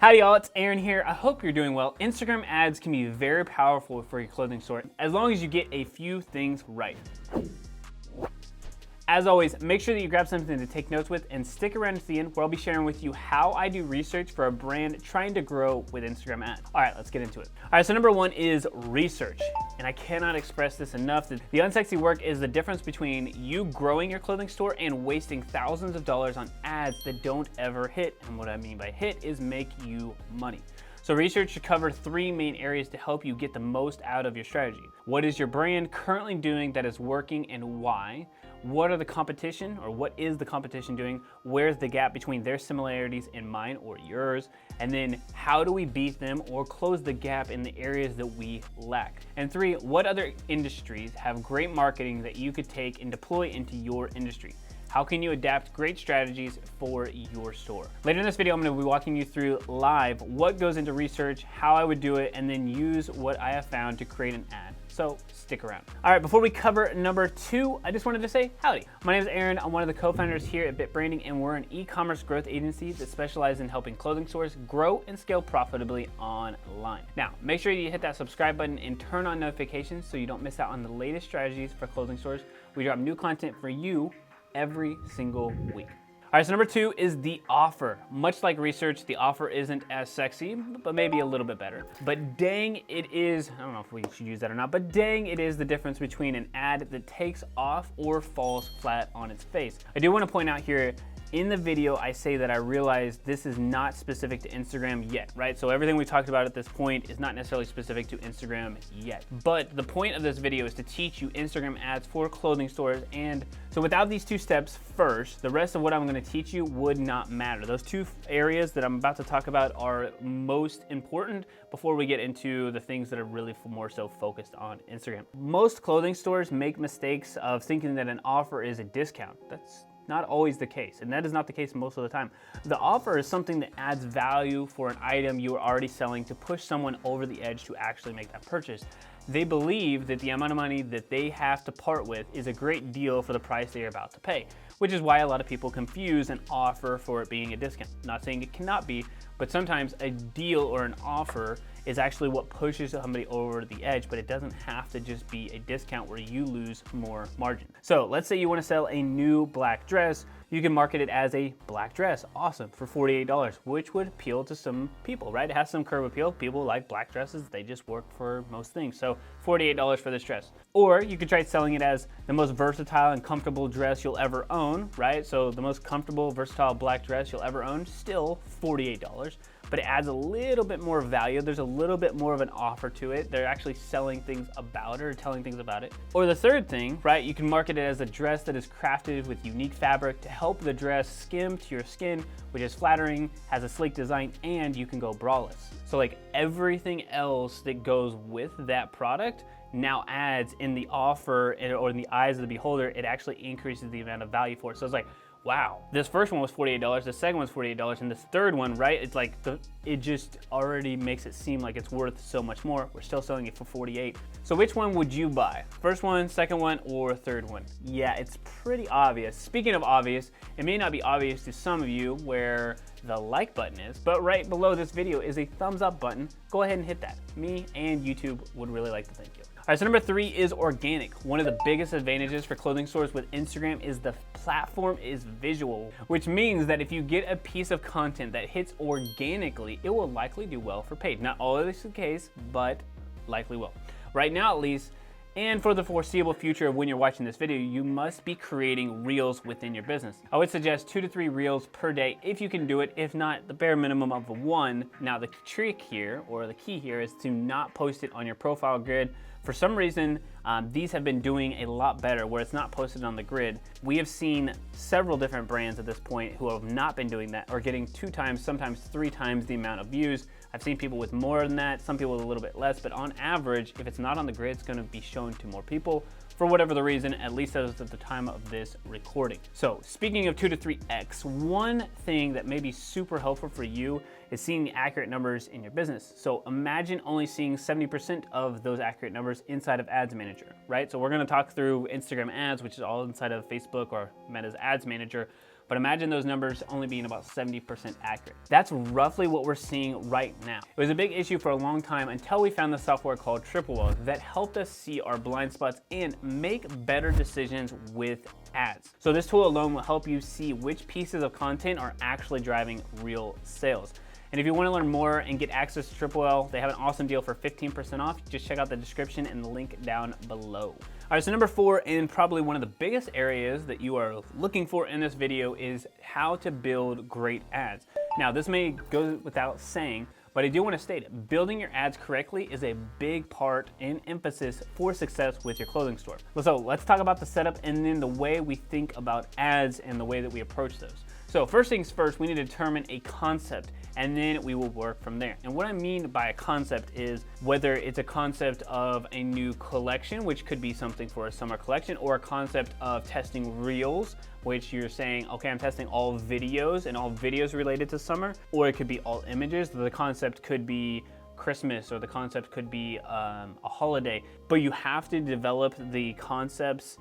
Howdy y'all, it's Aaron here. I hope you're doing well. Instagram ads can be very powerful for your clothing store as long as you get a few things right. As always, make sure that you grab something to take notes with and stick around to the end where I'll be sharing with you how I do research for a brand trying to grow with Instagram ads. All right, let's get into it. All right, so number one is research. And I cannot express this enough. The unsexy work is the difference between you growing your clothing store and wasting thousands of dollars on ads that don't ever hit. And what I mean by hit is make you money. So research should cover three main areas to help you get the most out of your strategy. What is your brand currently doing that is working and why? What are the competition, or what is the competition doing? Where's the gap between their similarities and mine or yours? And then how do we beat them or close the gap in the areas that we lack? And three, what other industries have great marketing that you could take and deploy into your industry? How can you adapt great strategies for your store? Later in this video, I'm gonna be walking you through live what goes into research, how I would do it, and then use what I have found to create an ad. So stick around. All right, before we cover number two, I just wanted to say howdy. My name is Aaron. I'm one of the co-founders here at Bit Branding, and we're an e-commerce growth agency that specializes in helping clothing stores grow and scale profitably online. Now, make sure you hit that subscribe button and turn on notifications so you don't miss out on the latest strategies for clothing stores. We drop new content for you every single week. All right, so number two is the offer. Much like research, the offer isn't as sexy, but maybe a little bit better. But dang, it is, I don't know if we should use that or not, but dang, it is the difference between an ad that takes off or falls flat on its face. I do want to point out here, in the video, I say that I realize this is not specific to Instagram yet, right? So everything we talked about at this point is not necessarily specific to Instagram yet. But the point of this video is to teach you Instagram ads for clothing stores. And so without these two steps first, the rest of what I'm gonna teach you would not matter. Those two areas that I'm about to talk about are most important before we get into the things that are really more so focused on Instagram. Most clothing stores make mistakes of thinking that an offer is a discount. That's not always the case, and that is not the case most of the time. The offer is something that adds value for an item you are already selling to push someone over the edge to actually make that purchase. They believe that the amount of money that they have to part with is a great deal for the price they are about to pay, which is why a lot of people confuse an offer for it being a discount. Not saying it cannot be, but sometimes a deal or an offer is actually what pushes somebody over the edge, but it doesn't have to just be a discount where you lose more margin. So let's say you want to sell a new black dress. You can market it as a black dress, awesome, for $48, which would appeal to some people, right? It has some curb appeal. People like black dresses. They just work for most things. So $48 for this dress. Or you could try selling it as the most versatile and comfortable dress you'll ever own, right? So the most comfortable, versatile black dress you'll ever own, still $48. But it adds a little bit more value. There's a little bit more of an offer to it. They're actually selling things about it or telling things about it. Or the third thing, right? You can market it as a dress that is crafted with unique fabric to help the dress skim to your skin, which is flattering, has a sleek design, and you can go braless. So like everything else that goes with that product now adds in the offer or in the eyes of the beholder, it actually increases the amount of value for it. So it's like, wow, this first one was $48, the second one's $48, and this third one, right? It's like, it just already makes it seem like it's worth so much more. We're still selling it for $48. So which one would you buy? First one, second one, or third one? Yeah, it's pretty obvious. Speaking of obvious, it may not be obvious to some of you where the like button is, but right below this video is a thumbs up button. Go ahead and hit that. Me and YouTube would really like to thank you. All right, so number three is organic. One of the biggest advantages for clothing stores with Instagram is the platform is visual, which means that if you get a piece of content that hits organically, it will likely do well for paid. Not always the case, but likely will. Right now, at least, and for the foreseeable future of when you're watching this video, you must be creating reels within your business. I would suggest 2 to 3 reels per day if you can do it. If not, the bare minimum of 1. Now the trick here, or the key here, is to not post it on your profile grid. For some reason, these have been doing a lot better where it's not posted on the grid. We have seen several different brands at this point who have not been doing that or getting 2 times, sometimes 3 times the amount of views. I've seen people with more than that, some people with a little bit less, but on average, if it's not on the grid, it's gonna be shown to more people for whatever the reason, at least as of the time of this recording. So speaking of 2 to 3x, one thing that may be super helpful for you is seeing the accurate numbers in your business. So imagine only seeing 70% of those accurate numbers inside of Ads Manager, right? So we're gonna talk through Instagram ads, which is all inside of Facebook or Meta's Ads Manager. but imagine those numbers only being about 70% accurate. That's roughly what we're seeing right now. It was a big issue for a long time until we found the software called Triplewell that helped us see our blind spots and make better decisions with ads. So this tool alone will help you see which pieces of content are actually driving real sales. And if you want to learn more and get access to Triplewell, they have an awesome deal for 15% off. Just check out the description and the link down below. All right, so number 4, and probably one of the biggest areas that you are looking for in this video, is how to build great ads. Now, this may go without saying, but I do want to state it. Building your ads correctly is a big part and emphasis for success with your clothing store. So let's talk about the setup and then the way we think about ads and the way that we approach those. So first things first, we need to determine a concept and then we will work from there. And what I mean by a concept is whether it's a concept of a new collection, which could be something for a summer collection, or a concept of testing reels, which you're saying, okay, I'm testing all videos and all videos related to summer, or it could be all images. The concept could be Christmas, or the concept could be a holiday, but you have to develop the concepts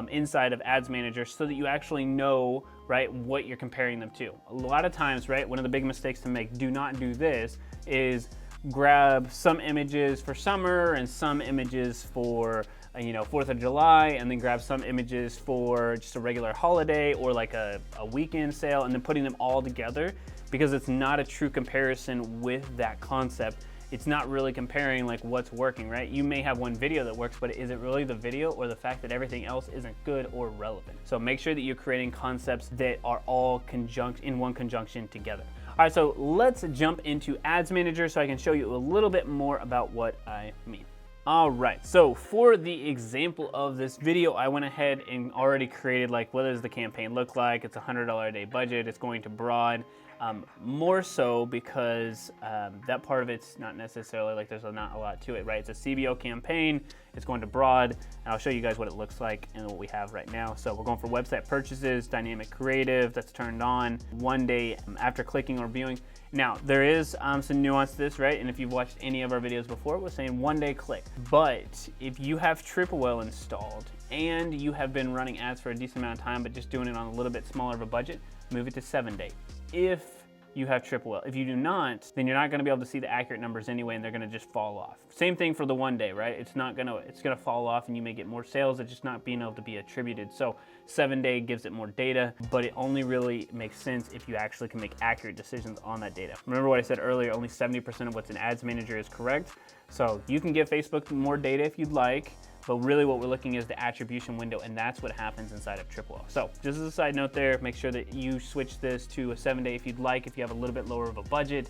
inside of Ads Manager so that you actually know, right, what you're comparing them to. A lot of times, right, one of the big mistakes to make, do not do this, is grab some images for summer and some images for 4th of July, and then grab some images for just a regular holiday or like a weekend sale, and then putting them all together, because it's not a true comparison with that concept. It's not really comparing like what's working, right? You may have one video that works, but is it really the video or the fact that everything else isn't good or relevant? So make sure that you're creating concepts that are all in one conjunction together. All right, so let's jump into Ads Manager so I can show you a little bit more about what I mean. All right, so for the example of this video, I went ahead and already created like, what does the campaign look like? It's a $100 a day budget. It's going to broad. More so because that part of it's not necessarily like there's not a lot to it, right? It's a CBO campaign, it's going to broad, and I'll show you guys what it looks like and what we have right now. So we're going for website purchases, dynamic creative, that's turned on, 1 day after clicking or viewing. Now, there is some nuance to this, right? And if you've watched any of our videos before, we're saying 1 day click. But if you have Triplewell installed and you have been running ads for a decent amount of time, but just doing it on a little bit smaller of a budget, move it to 7 day. If you have Triplewell. If you do not, then you're not gonna be able to see the accurate numbers anyway, and they're gonna just fall off. Same thing for the 1 day, right? It's gonna fall off and you may get more sales, it's just not being able to be attributed. So 7 day gives it more data, but it only really makes sense if you actually can make accurate decisions on that data. Remember what I said earlier, only 70% of what's in Ads Manager is correct. So you can give Facebook more data if you'd like, but really what we're looking is the attribution window, and that's what happens inside of Triplewell. So just as a side note there, make sure that you switch this to a 7 day if you'd like, if you have a little bit lower of a budget,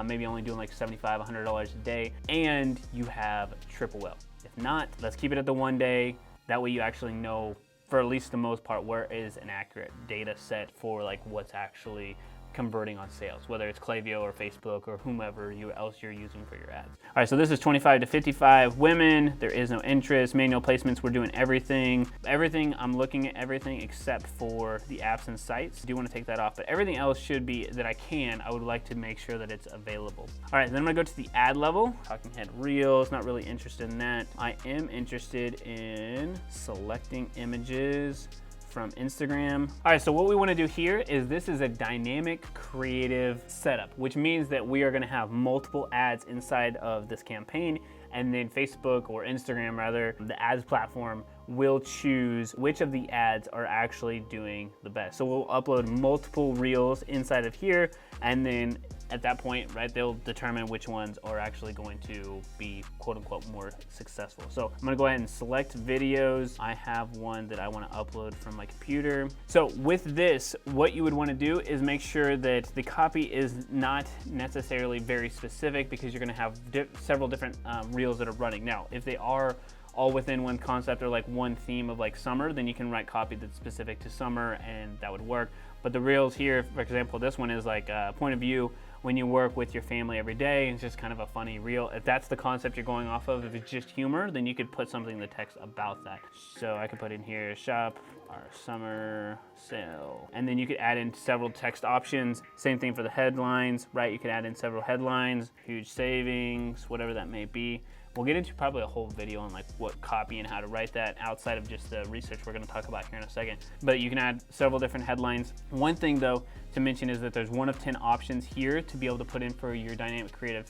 maybe only doing like $75, $100 a day, and you have Triplewell. If not, let's keep it at the 1 day. That way you actually know, for at least the most part, where is an accurate data set for like what's actually converting on sales, whether it's Klaviyo or Facebook or whomever else you're using for your ads. All right, so this is 25 to 55 women. There is no interest. Manual placements, we're doing everything. I'm looking at everything except for the apps and sites. I do want to take that off, but everything else should be that I would like to make sure that it's available. All right, then I'm gonna go to the ad level. Talking head reels, not really interested in that. I am interested in selecting images from Instagram. All right, so what we wanna do here is this is a dynamic creative setup, which means that we are gonna have multiple ads inside of this campaign, and then Facebook or Instagram rather, the ads platform will choose which of the ads are actually doing the best. So we'll upload multiple reels inside of here, and then at that point, right, they'll determine which ones are actually going to be quote unquote more successful. So I'm gonna go ahead and select videos. I have one that I wanna upload from my computer. So with this, what you would wanna do is make sure that the copy is not necessarily very specific, because you're gonna have several different reels that are running. Now, if they are all within one concept or like one theme of like summer, then you can write copy that's specific to summer and that would work. But the reels here, for example, this one is like point of view when you work with your family every day. It's just kind of a funny reel. If that's the concept you're going off of, if it's just humor, then you could put something in the text about that. So I could put in here, shop our summer sale. And then you could add in several text options. Same thing for the headlines, right? You could add in several headlines, huge savings, whatever that may be. We'll get into probably a whole video on like what copy and how to write that outside of just the research we're going to talk about here in a second. But you can add several different headlines. One thing though to mention is that there's 1 of 10 options here to be able to put in for your dynamic creative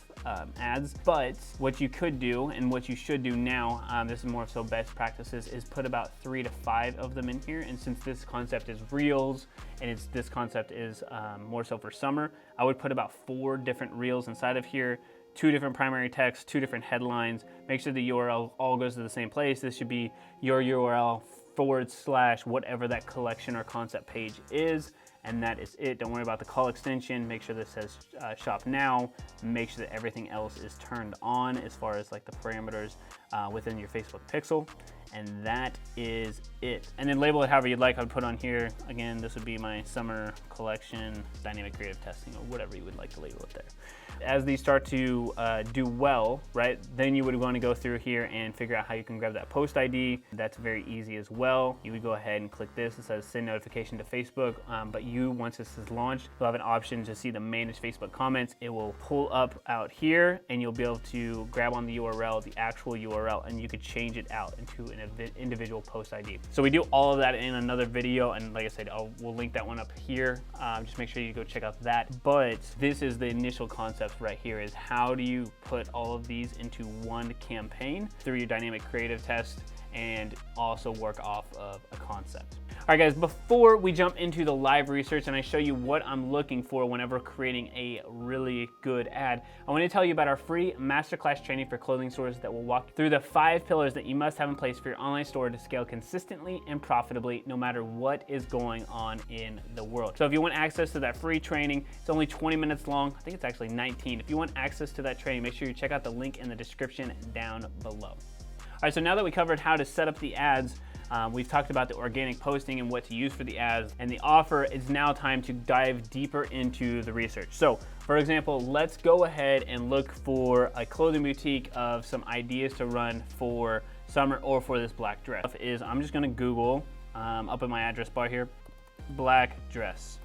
ads. But what you could do and what you should do now, this is more so best practices, is put about 3 to 5 of them in here. And since this concept is reels and this concept is more so for summer, I would put about 4 different reels inside of here. 2 different primary texts, 2 different headlines. Make sure the URL all goes to the same place. This should be your URL / whatever that collection or concept page is, and that is it. Don't worry about the call extension. Make sure this says shop now. Make sure that everything else is turned on as far as like the parameters within your Facebook pixel. And that is it. And then label it however you'd like. I would put on here, again, this would be my summer collection, dynamic creative testing, or whatever you would like to label it there. As these start to do well, right, then you would want to go through here and figure out how you can grab that post ID. That's very easy as well. You would go ahead and click this. It says send notification to Facebook, but once this is launched, you'll have an option to see the manage Facebook comments. It will pull up out here and you'll be able to grab on the URL, the actual URL, and you could change it out into an individual post ID. So we do all of that in another video, and like I said, we'll link that one up here. Just make sure you go check out that. But this is the initial concept right here, is how do you put all of these into one campaign through your dynamic creative test and also work off of a concept. All right guys, before we jump into the live research and I show you what I'm looking for whenever creating a really good ad, I want to tell you about our free masterclass training for clothing stores that will walk through the 5 pillars that you must have in place for your online store to scale consistently and profitably no matter what is going on in the world. So if you want access to that free training, it's only 20 minutes long. I think it's actually 19. If you want access to that training, make sure you check out the link in the description down below. All right, so now that we covered how to set up the ads, we've talked about the organic posting and what to use for the ads and the offer. It's now time to dive deeper into the research. So for example, let's go ahead and look for a clothing boutique of some ideas to run for summer or for this black dress. I'm just gonna Google, up in my address bar here, black dress.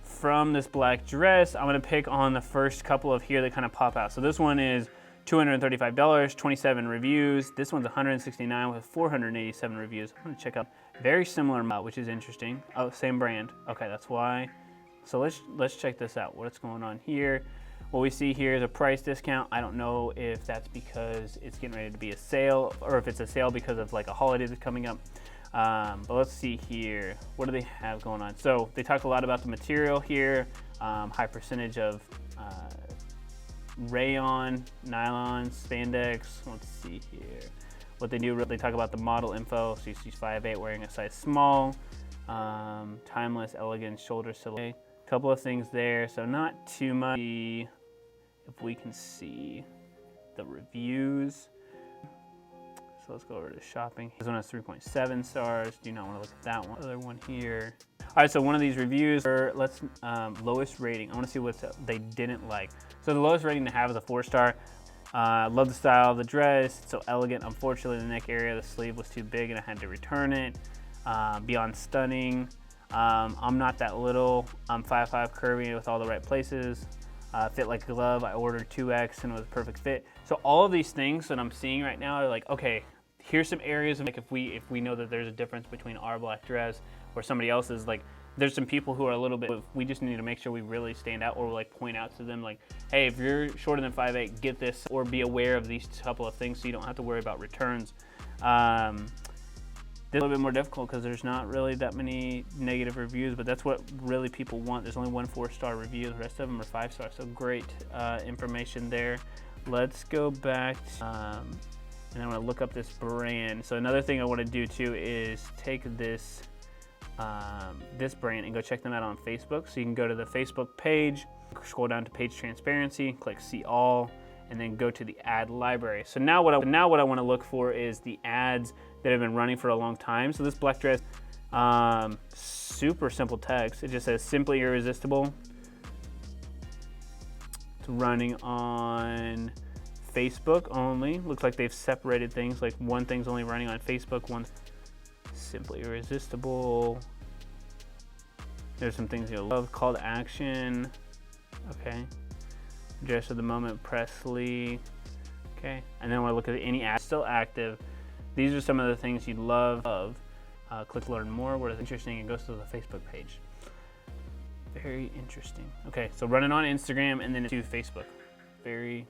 From this black dress, I'm gonna pick on the first couple of here that kind of pop out. So this one is $235, 27 reviews. This one's $169 with 487 reviews. I'm gonna check out very similar, which is interesting. Oh, same brand. Okay, that's why. So let's check this out. What's going on here? What we see here is a price discount. I don't know if that's because it's getting ready to be a sale or if it's a sale because of like a holiday that's coming up. But let's see here. What do they have going on? So they talk a lot about the material here. High percentage of rayon, nylon, spandex. Let's see here. What they do, they talk about the model info. So she's 5'8", wearing a size small. Timeless, elegant, shoulder silhouette. A couple of things there, so not too much. If we can see the reviews. So let's go over to shopping. This one has 3.7 stars. Do not want to look at that one. Other one here. All right, so one of these reviews, let's lowest rating. I want to see what they didn't like. So the lowest rating to have is a 4-star. Love the style of the dress. It's so elegant. Unfortunately, the neck area, the sleeve was too big and I had to return it. Beyond stunning. I'm not that little. I'm 5'5", curvy with all the right places. Fit like a glove. I ordered 2X and it was a perfect fit. So all of these things that I'm seeing right now are like, okay, here's some areas of like if we know that there's a difference between our black dress or somebody else's, like there's some people who are a little bit, we just need to make sure we really stand out or like point out to them like, hey, if you're shorter than 5'8", get this, or be aware of these couple of things so you don't have to worry about returns. This is a little bit more difficult because there's not really that many negative reviews, but that's what really people want. There's only 1 4-star review. The rest of them are 5 stars, so great information there. Let's go back to, and I'm gonna look up this brand. So another thing I wanna do too is take this this brand and go check them out on Facebook. So you can go to the Facebook page, scroll down to page transparency, click see all, and then go to the ad library. So now what I wanna look for is the ads that have been running for a long time. So this black dress, super simple text. It just says simply irresistible. It's running on Facebook only. Looks like they've separated things, like one thing's only running on Facebook, one Simply Irresistible. There's some things you'll love. Call to Action. Okay. Dress of the Moment, Presley. Okay. And then we'll look at any ads still active. These are some of the things you'd love. Click Learn More. What is interesting? It goes to the Facebook page. Very interesting. Okay. So run it on Instagram and then to Facebook. Very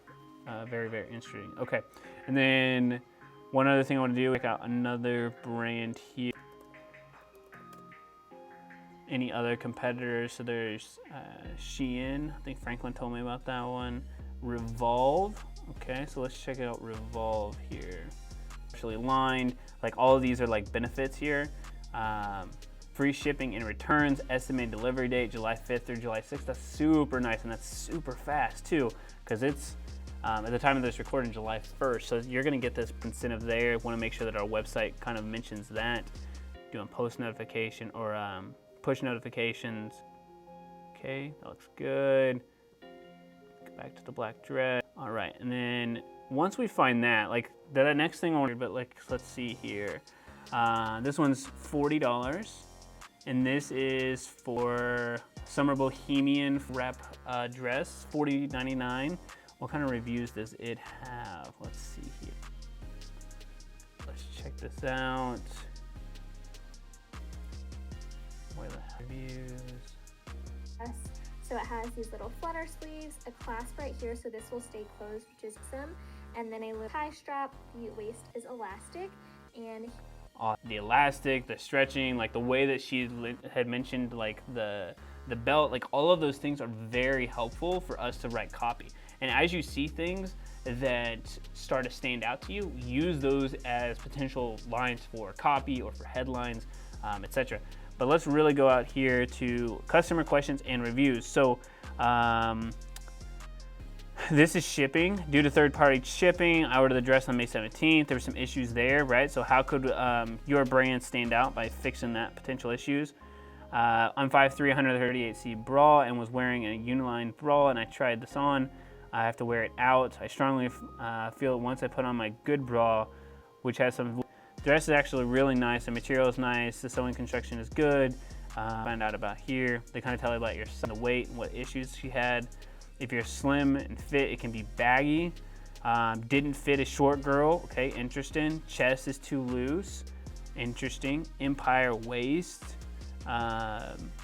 interesting. Okay. And then one other thing I want to do, check out another brand here. Any other competitors? So there's Shein. I think Franklin told me about that one. Revolve. Okay, so let's check out Revolve here. Actually lined. Like all of these are like benefits here. Free shipping and returns. Estimated delivery date July 5th through July 6th. That's super nice and that's super fast too, because it's at the time of this recording July 1st. So you're going to get this incentive there. Want to make sure that our website kind of mentions that. Doing post notification or push notifications. Okay, that looks good. Go back to the black dress. All right, and then once we find that, like the next thing I wanted, but like let's see here. This one's $40, and this is for Summer Bohemian wrap dress, $40.99. What kind of reviews does it have? Let's see here. Let's check this out. Where the reviews? Yes. So it has these little flutter sleeves, a clasp right here, so this will stay closed, which is awesome, and then a little tie strap. The waist is elastic, and the elastic, the stretching, like the way that she had mentioned, like the belt, like all of those things are very helpful for us to write copy. And as you see things that start to stand out to you, use those as potential lines for copy or for headlines, etc. But let's really go out here to customer questions and reviews. So this is shipping. Due to third-party shipping, I ordered the dress on May 17th. There were some issues there, right? So how could your brand stand out by fixing that potential issues? I'm 5'3", 138C bra and was wearing a uniline bra, and I tried this on. I have to wear it out. I strongly feel it once I put on my good bra, which has some. The dress is actually really nice. The material is nice. The sewing construction is good. Find out about here. They kind of tell you about your the weight and what issues she had. If you're slim and fit, it can be baggy. Didn't fit a short girl. Okay, interesting. Chest is too loose. Interesting. Empire waist.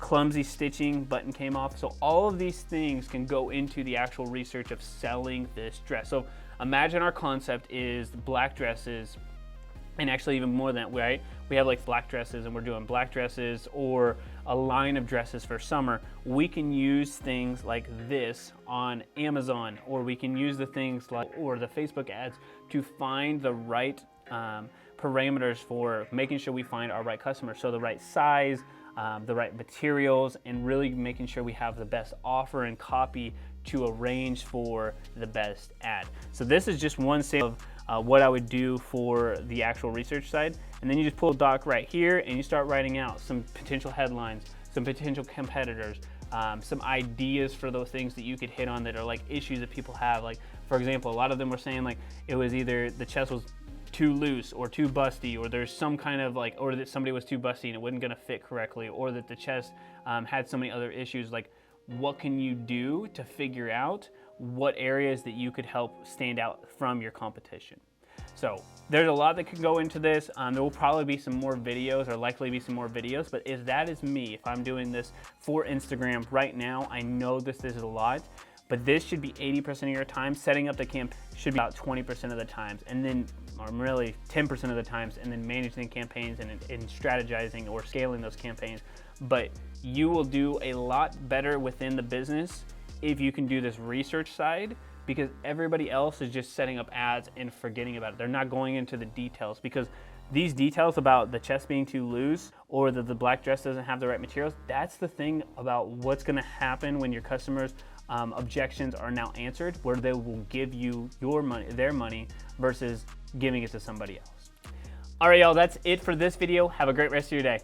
Clumsy stitching, button came off. So all of these things can go into the actual research of selling this dress. So imagine our concept is black dresses, and actually even more than that, right? We have like black dresses and we're doing black dresses or a line of dresses for summer. We can use things like this on Amazon, or we can use the things like, or the Facebook ads to find the right parameters for making sure we find our right customers. So the right size, the right materials, and really making sure we have the best offer and copy to arrange for the best ad. So this is just one sample of what I would do for the actual research side. And then you just pull a doc right here and you start writing out some potential headlines, some potential competitors, some ideas for those things that you could hit on that are like issues that people have. Like, for example, a lot of them were saying like it was either the chest was too loose or too busty, or there's some kind of like, or that somebody was too busty and it wasn't gonna fit correctly, or that the chest had so many other issues. Like, what can you do to figure out what areas that you could help stand out from your competition? So there's a lot that could go into this. There will probably be some more videos, or likely be some more videos, but if that is me, if I'm doing this for Instagram right now, I know this is a lot, but this should be 80% of your time. Setting up the campaign should be about 20% of the times, and then, or really 10% of the times, and then managing campaigns and strategizing or scaling those campaigns. But you will do a lot better within the business if you can do this research side, because everybody else is just setting up ads and forgetting about it. They're not going into the details, because these details about the chest being too loose or that the black dress doesn't have the right materials, that's the thing about what's gonna happen when your customers' objections are now answered, where they will give you your money, their money, versus giving it to somebody else. All right, y'all, that's it for this video. Have a great rest of your day.